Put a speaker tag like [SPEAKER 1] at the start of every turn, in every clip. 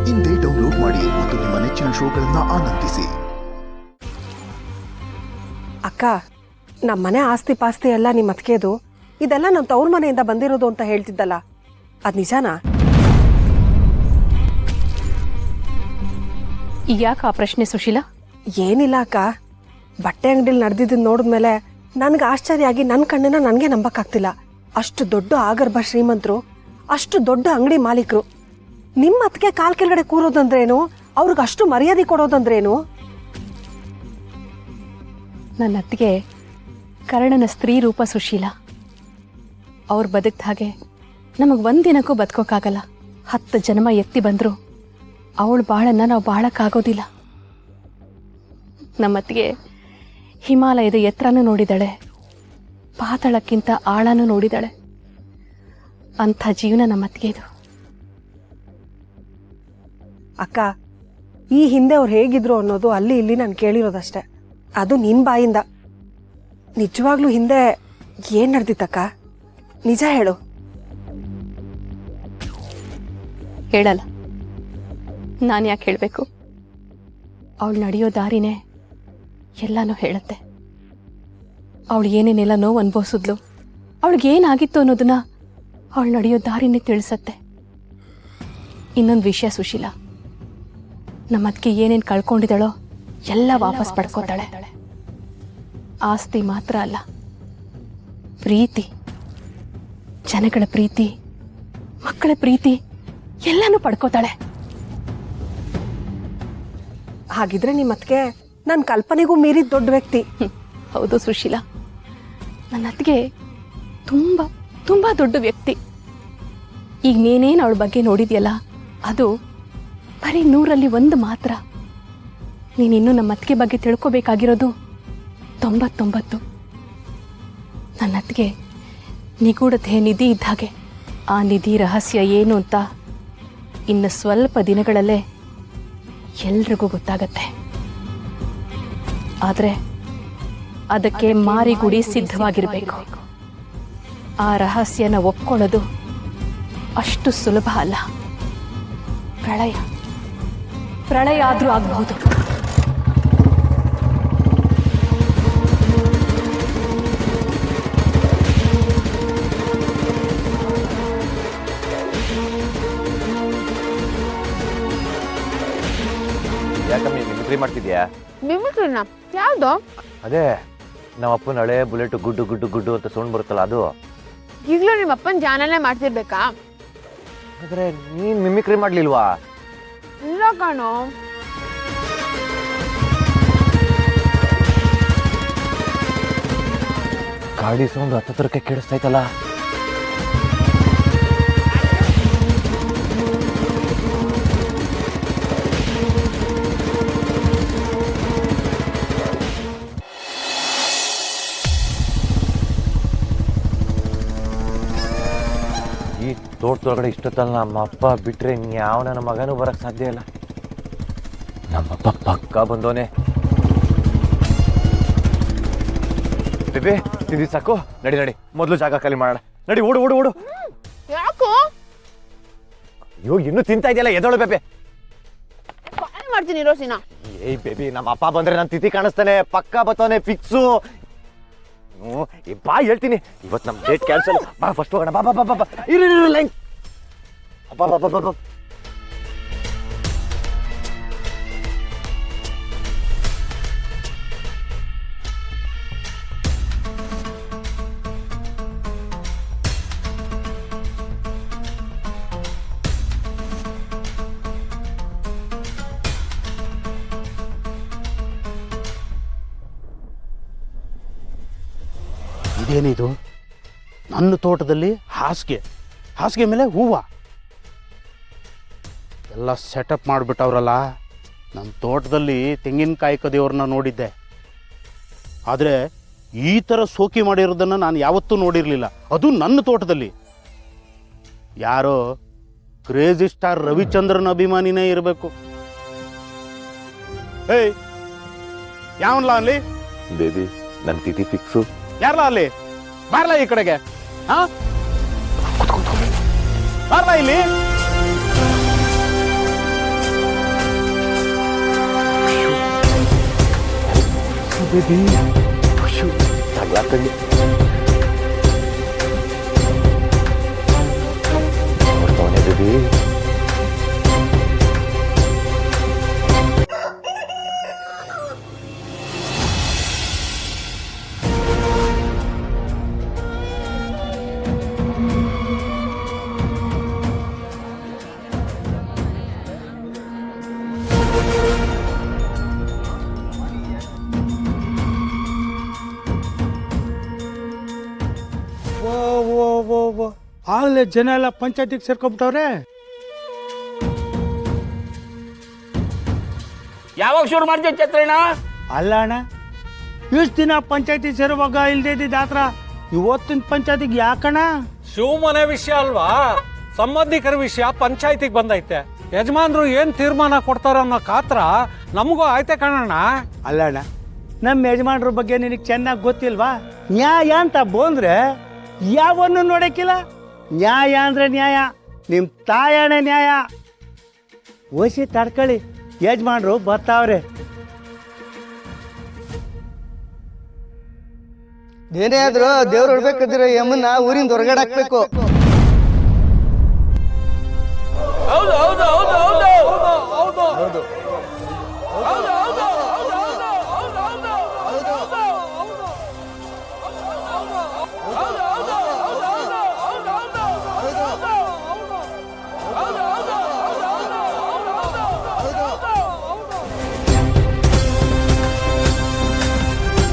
[SPEAKER 1] ಇಂದೇ ಡೌನ್ಲೋಡ್ ಮಾಡಿ ಮತ್ತು ನಿಮ್ಮ ನೆಚ್ಚಿನ ಶೋಗಳನ್ನ ಆನಂದಿಸಿ.
[SPEAKER 2] ಅಕ್ಕ, ನಮ್ಮನೆ ಆಸ್ತಿ ಪಾಸ್ತಿ ಎಲ್ಲ ನಿಮ್ಮ ಅತ್ತಿಗೆದು, ಇದೆಲ್ಲ ನಮ್ಮ ತವ್ರ ಮನೆಯಿಂದ ಬಂದಿರೋದು ಅಂತ ಹೇಳ್ತಿದ್ದಲ್ಲ, ಅದ್ ನಿಜಾನಾ?
[SPEAKER 3] ಯಾಕೆ ಆ ಪ್ರಶ್ನೆ ಸುಶೀಲಾ?
[SPEAKER 2] ಏನಿಲ್ಲ ಅಕ್ಕ, ಬಟ್ಟೆ ಅಂಗಡಿಲಿ ನಡೆದಿದ್ದನ್ನು ನೋಡಿದ್ಮೇಲೆ ನನ್ಗೆ ಆಶ್ಚರ್ಯ ಆಗಿ ನನ್ನ ಕಣ್ಣನ್ನ ನನಗೆ ನಂಬಕ್ಕಾಗ್ತಿಲ್ಲ. ಅಷ್ಟು ದೊಡ್ಡ ಆಗರ್ಭ ಶ್ರೀಮಂತರು, ಅಷ್ಟು ದೊಡ್ಡ ಅಂಗಡಿ ಮಾಲೀಕರು, ನಿಮ್ಮ ಅತ್ತಿಗೆ ಕಾಲ್ ಕೆಳಗಡೆ ಕೂರೋದಂದ್ರೇನು? ಅವ್ರಿಗೆ ಅಷ್ಟು ಮರ್ಯಾದೆ ಕೊಡೋದಂದ್ರೇನು?
[SPEAKER 3] ನನ್ನ ಅತ್ತಿಗೆ ಕರ್ಣನ ಸ್ತ್ರೀ ರೂಪ ಸುಶೀಲಾ. ಅವ್ರು ಬದುಕ್ದ ಹಾಗೆ ನಮಗೆ ಒಂದಿನಕ್ಕೂ ಬದುಕೋಕ್ಕಾಗಲ್ಲ. 10 ಜನ್ಮ ಎತ್ತಿ ಬಂದರು ಅವಳು ಬಾಳನ್ನ ನಾವು ಬಾಳಕ್ಕಾಗೋದಿಲ್ಲ. ನಮ್ಮತ್ತಿಗೆ ಹಿಮಾಲಯದ ಎತ್ತರನೂ ನೋಡಿದಾಳೆ, ಪಾತಾಳಕ್ಕಿಂತ ಆಳನೂ ನೋಡಿದಾಳೆ. ಅಂಥ ಜೀವನ ನಮ್ಮತ್ತಿಗೆ ಇದು.
[SPEAKER 2] ಅಕ್ಕ, ಈ ಹಿಂದೆ ಅವ್ರು ಹೇಗಿದ್ರು ಅನ್ನೋದು ಅಲ್ಲಿ ಇಲ್ಲಿ ನಾನು ಕೇಳಿರೋದಷ್ಟೆ, ಅದು ನಿನ್ ಬಾಯಿಂದ. ನಿಜವಾಗ್ಲೂ ಹಿಂದೆ ಏನ್ ನಡೆದಿತ್ತಕ್ಕ? ನಿಜ ಹೇಳು.
[SPEAKER 3] ಹೇಳಲ್ಲ, ನಾನು ಯಾಕೆ ಹೇಳಬೇಕು? ಅವಳು ನಡೆಯೋ ದಾರಿನೇ ಎಲ್ಲನೂ ಹೇಳುತ್ತೆ. ಅವಳು ಏನೇನೆಲ್ಲ ನೋವು ಅನುಭವಿಸಿದ್ಲು, ಅವಳಿಗೇನಾಗಿತ್ತು ಅನ್ನೋದನ್ನ ಅವಳು ನಡೆಯೋ ದಾರಿನೇ ತಿಳಿಸತ್ತೆ. ಇನ್ನೊಂದು ವಿಷಯ ಸುಶೀಲಾ, ನಮ್ಮದಕ್ಕೆ ಏನೇನು ಕಳ್ಕೊಂಡಿದ್ದಾಳೋ ಎಲ್ಲ ವಾಪಸ್ ಪಡ್ಕೋತಾಳೆ. ಆಸ್ತಿ ಮಾತ್ರ ಅಲ್ಲ, ಪ್ರೀತಿ, ಜನಗಳ ಪ್ರೀತಿ, ಮಕ್ಕಳ ಪ್ರೀತಿ ಎಲ್ಲನೂ ಪಡ್ಕೋತಾಳೆ.
[SPEAKER 2] ಹಾಗಿದ್ರೆ ನಿಮ್ಮತ್ತಿಗೆ ನನ್ನ ಕಲ್ಪನೆಗೂ ಮೀರಿದ ದೊಡ್ಡ ವ್ಯಕ್ತಿ.
[SPEAKER 3] ಹೌದು ಸುಶೀಲಾ, ನನ್ನ ಅತ್ತಿಗೆ ತುಂಬ ತುಂಬ ದೊಡ್ಡ ವ್ಯಕ್ತಿ. ಈಗ ನೀನೇನು ಅವಳ ಬಗ್ಗೆ ನೋಡಿದ್ಯಲ್ಲ, ಅದು ಬರೀ 100ರಲ್ಲಿ 1 ಮಾತ್ರ. ನೀನಿನ್ನೂ ನಮ್ಮ ಅತ್ತಿಗೆ ಬಗ್ಗೆ ತಿಳ್ಕೊಬೇಕಾಗಿರೋದು 99. ನನ್ನ ಅತ್ತಿಗೆ ನಿಗೂಢತೆ ನಿಧಿ ಇದ್ದ ಹಾಗೆ. ಆ ನಿಧಿ ರಹಸ್ಯ ಏನು ಅಂತ ಇನ್ನು ಸ್ವಲ್ಪ ದಿನಗಳಲ್ಲೇ ಎಲ್ರಿಗೂ ಗೊತ್ತಾಗತ್ತೆ. ಆದರೆ ಅದಕ್ಕೆ ಮಾರಿಗುಡಿ ಸಿದ್ಧವಾಗಿರಬೇಕು. ಆ ರಹಸ್ಯನ ಒಪ್ಕೊಳ್ಳೋದು ಅಷ್ಟು ಸುಲಭ ಅಲ್ಲ. ಪ್ರಳಯ ಆದರೂ ಆಗಬಹುದು.
[SPEAKER 4] ಯಾಕಮ್ಮಿ ಮಿಮಿಕ್ರಿ ಮಾಡ್ತಿದ್ಯಾ?
[SPEAKER 5] ಮಿಮಿಕ್ರಿನ? ಯಾವ್ದು?
[SPEAKER 4] ಅದೇ ನಮ್ಮ ಅಪ್ಪನ ಹಳೆ ಬುಲೆಟ್ ಗುಡ್ಡು ಗುಡ್ಡು ಗುಡ್ಡು ಅಂತ ಸೌಂಡ್ ಬರುತ್ತಲ್ಲ ಅದು.
[SPEAKER 5] ಈಗಲೂ ನಿಮ್ಮ ಅಪ್ಪನ ಜಾನನೇ ಮಾಡ್ತಿರ್ಬೇಕಾ?
[SPEAKER 4] ಆದ್ರೆ ನೀನ್ ಮಿಮಿಕ್ರಿ ಮಾಡ್ಲಿಲ್ವಾ?
[SPEAKER 5] ಇಲ್ಲ ಕಣೋ.
[SPEAKER 4] ಗಾಡಿ ಸೌಂಡ್ ಹತ್ತತ್ರಕ್ಕೆ ಕೇಳಿಸ್ತೈತಲ್ಲ. ಈ ತೋಟದೊಳಗಡೆ ಇಷ್ಟೊತ್ತಲ್ಲ ನಮ್ಮ ಅಪ್ಪ ಬಿಟ್ರೆ ಯಾವ ನನ್ನ ಮಗನೂ ಬರಕ್ ಸಾಧ್ಯ ಇಲ್ಲ. ನಮ್ಮಪ್ಪ ಪಕ್ಕ ಬಂದೋನೆ. ಬೇಬಿ ತಿಂದಿ ಸಾಕು, ನಡಿ ನಡಿ, ಮೊದಲು ಜಾಗ ಖಾಲಿ ಮಾಡೋಣ. ನಡಿ, ಓಡು ಓಡು ಓಡು.
[SPEAKER 5] ಯಾಕೋ?
[SPEAKER 4] ಇವಾಗ ಇನ್ನೂ ತಿಂತಾ ಇದೆಯಲ್ಲ, ಎದೋಳು ಬೇಬೆ.
[SPEAKER 5] ಕಾಲ್ ಮಾಡ್ತೀನಿ ರೋಸಿನ.
[SPEAKER 4] ಏಯ್ ಬೇಬಿ, ನಮ್ಮ ಅಪ್ಪ ಬಂದ್ರೆ ನಾನು ತಿಥಿ ಕಾಣಿಸ್ತಾನೆ, ಪಕ್ಕ ಬತ್ತವನೆ, ಫಿಕ್ಸು. ಬಾ ಹೇಳ್ತೀನಿ, ಇವತ್ತು ನಮ್ಮ ಡೇಟ್ ಕ್ಯಾನ್ಸಲ್. ಬಾ ಫಸ್ಟ್ ಹೋಗೋಣ. ಬಾ ಬಾ ಬಾ ಬಾ ಇರು ಲೈನ್. ಬಾ ಬಾ ಬಾ ಬಾ.
[SPEAKER 6] ಇದೇನಿದು? ನನ್ನ ತೋಟದಲ್ಲಿ ಹಾಸಿಗೆ ಮೇಲೆ ಹೂವು ಎಲ್ಲ ಸೆಟಪ್ ಮಾಡಿಬಿಟ್ಟವ್ರಲ್ಲ. ನನ್ನ ತೋಟದಲ್ಲಿ ತೆಂಗಿನಕಾಯಿ ಕದಿಯವ್ರನ್ನ ನೋಡಿದ್ದೆ, ಆದರೆ ಈ ಥರ ಸೋಕಿ ಮಾಡಿರೋದನ್ನು ನಾನು ಯಾವತ್ತೂ ನೋಡಿರಲಿಲ್ಲ, ಅದು ನನ್ನ ತೋಟದಲ್ಲಿ. ಯಾರೋ ಕ್ರೇಜಿ ಸ್ಟಾರ್ ರವಿಚಂದ್ರನ್ ಅಭಿಮಾನಿನೇ ಇರಬೇಕು. ಏಯ್, ಯಾವನ್ಲ ಅಲ್ಲಿ?
[SPEAKER 4] ಬೇಬಿ, ನನ್ನ ತಿಥಿ ಫಿಕ್ಸು.
[SPEAKER 6] ಯಾರಲ್ಲ ಅಲ್ಲಿ? ಬಾರ್ಲ ಈ ಕಡೆಗೆ. ಬಾರ್ಲ ಇಲ್ಲಿ.
[SPEAKER 4] ಬೇಬಿ ತಗ್ಲಾಕಂಡಿ ನೋಡ್ತಾವನೆ ಬೇಬಿ.
[SPEAKER 7] ಆಗಲೇ ಜನ ಎಲ್ಲ ಪಂಚಾಯತಿಗೆ ಸೇರ್ಕೊಂಬಿಟ್ಟವ್ರೆ.
[SPEAKER 8] ಯಾವಾಗ ಶುರು ಮಾಡ್ತೀವಿ ಚತ್ರಣ್ಣ?
[SPEAKER 7] ಅಲ್ಲ ಅಣ್ಣ, ಇಷ್ಟು ದಿನ ಪಂಚಾಯತಿ ಸೇರುವಾಗ ಇಲ್ದೇ ಇದ್ದಿದ್ದ ಆತರ ಇವತ್ತಿನ ಪಂಚಾಯತಿಗೆ ಯಾಕಣ್ಣ?
[SPEAKER 9] ಶಿವಮನೆ ವಿಷಯ ಅಲ್ವಾ, ಸಂಬಂಧಿಕರ ವಿಷಯ ಪಂಚಾಯತಿಗೆ ಬಂದೈತೆ. ಯಜಮಾನ್ರು ಏನ್ ತೀರ್ಮಾನ ಕೊಡ್ತಾರ ಅನ್ನೋ ಕಾತ್ರ ನಮಗೂ ಆಯ್ತೆ ಕಣಣ್ಣ.
[SPEAKER 7] ಅಲ್ಲ ಅಣ್ಣ, ನಮ್ಮ ಯಜಮಾನ್ರ ಬಗ್ಗೆ ನಿನಗೆ ಚೆನ್ನಾಗಿ ಗೊತ್ತಿಲ್ವಾ? ನ್ಯಾಯ ಅಂತ ಬಂದ್ರೆ ಯಾವನ್ನು ನೋಡಕ್ಕಿಲ್ಲ. ನ್ಯಾಯ ಅಂದ್ರೆ ನ್ಯಾಯ, ನಿಮ್ಮ ತಾಯಣೆ ನ್ಯಾಯ. ಓಸಿ ತಡ್ಕೊಳ್ಳಿ, ಯಜಮಾನ್ರು ಬರ್ತಾವ್ರೆ.
[SPEAKER 10] ಏನೇ ಆದ್ರೂ ದೇವ್ರು ಹೊಡ್ಬೇಕಂದ್ರೆ ಯಮ್ಮನ್ನ ಊರಿಂದ ಹೊರಗಡೆ ಹಾಕ್ಬೇಕು.
[SPEAKER 8] ಹೌದು ಹೌದು ಹೌದು ಹೌದು ಹೌದು
[SPEAKER 10] ಹೌದು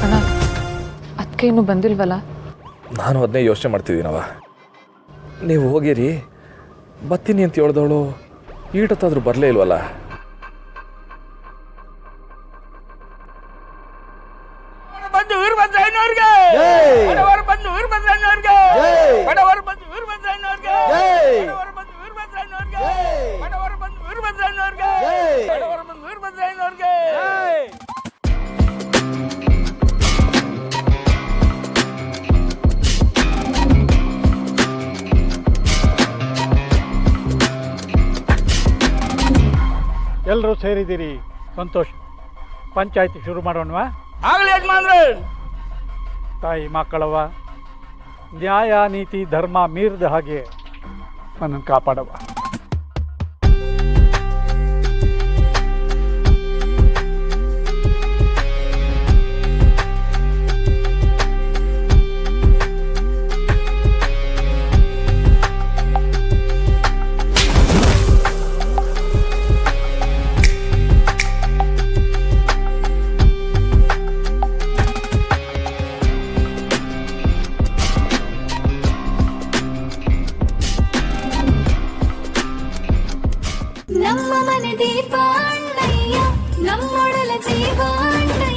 [SPEAKER 3] ಅಣ್ಣ, ಅದಕ್ಕೆ ಇನ್ನೂ ಬಂದಿಲ್ವಲ್ಲ?
[SPEAKER 11] ನಾನು ಅದನ್ನೇ ಯೋಚನೆ ಮಾಡ್ತಿದ್ದೀನವ. ನೀವು ಹೋಗಿರಿ ಬರ್ತೀನಿ ಅಂತ ಹೇಳ್ದವಳು ಈಟತ್ತಾದ್ರೂ ಬರಲೇ ಇಲ್ವಲ್ಲ.
[SPEAKER 8] ಬಂದು ವೀರಭದ್ರಯ್ಯನವ್ರಿಗೆ, ಬಡವರು ಬಂದು ವೀರಭದ್ರಯ್ಯನವ್ರಿಗೆ, ಬಡವರು ಬಂದು ವೀರಭದ್ರಯ್ಯನವ್ರಿಗೆ, ಬಡವರು ಬಂದು ವೀರಭದ್ರಯ್ಯನವ್ರಿಗೆ, ಬಡವರು ಬಂದು ವೀರಭದ್ರಯ್ಯನವ್ರಿಗೆ, ಬಡವರು ಬಂದು ವೀರಭದ್ರಯ್ಯನವ್ರಿಗೆ.
[SPEAKER 7] ಎಲ್ಲರೂ ಸೇರಿದ್ದೀರಿ, ಸಂತೋಷ. ಪಂಚಾಯತಿ ಶುರು ಮಾಡೋಣವಾ?
[SPEAKER 8] ಆಗಲಿ ಯಜಮಾನ್ರೆ.
[SPEAKER 7] ತಾಯಿ ಮಕ್ಕಳವ, ನ್ಯಾಯ ನೀತಿ ಧರ್ಮ ಮೀರಿದ ಹಾಗೆ ನನ್ನನ್ನು ಕಾಪಾಡವ.
[SPEAKER 12] ನಮ್ಮ ಮನೆ ದೀಪ ಅಣ್ಣಯ್ಯ, ನಮ್ಮೊಡಲ ಜೀವ ಅಣ್ಣಯ್ಯ.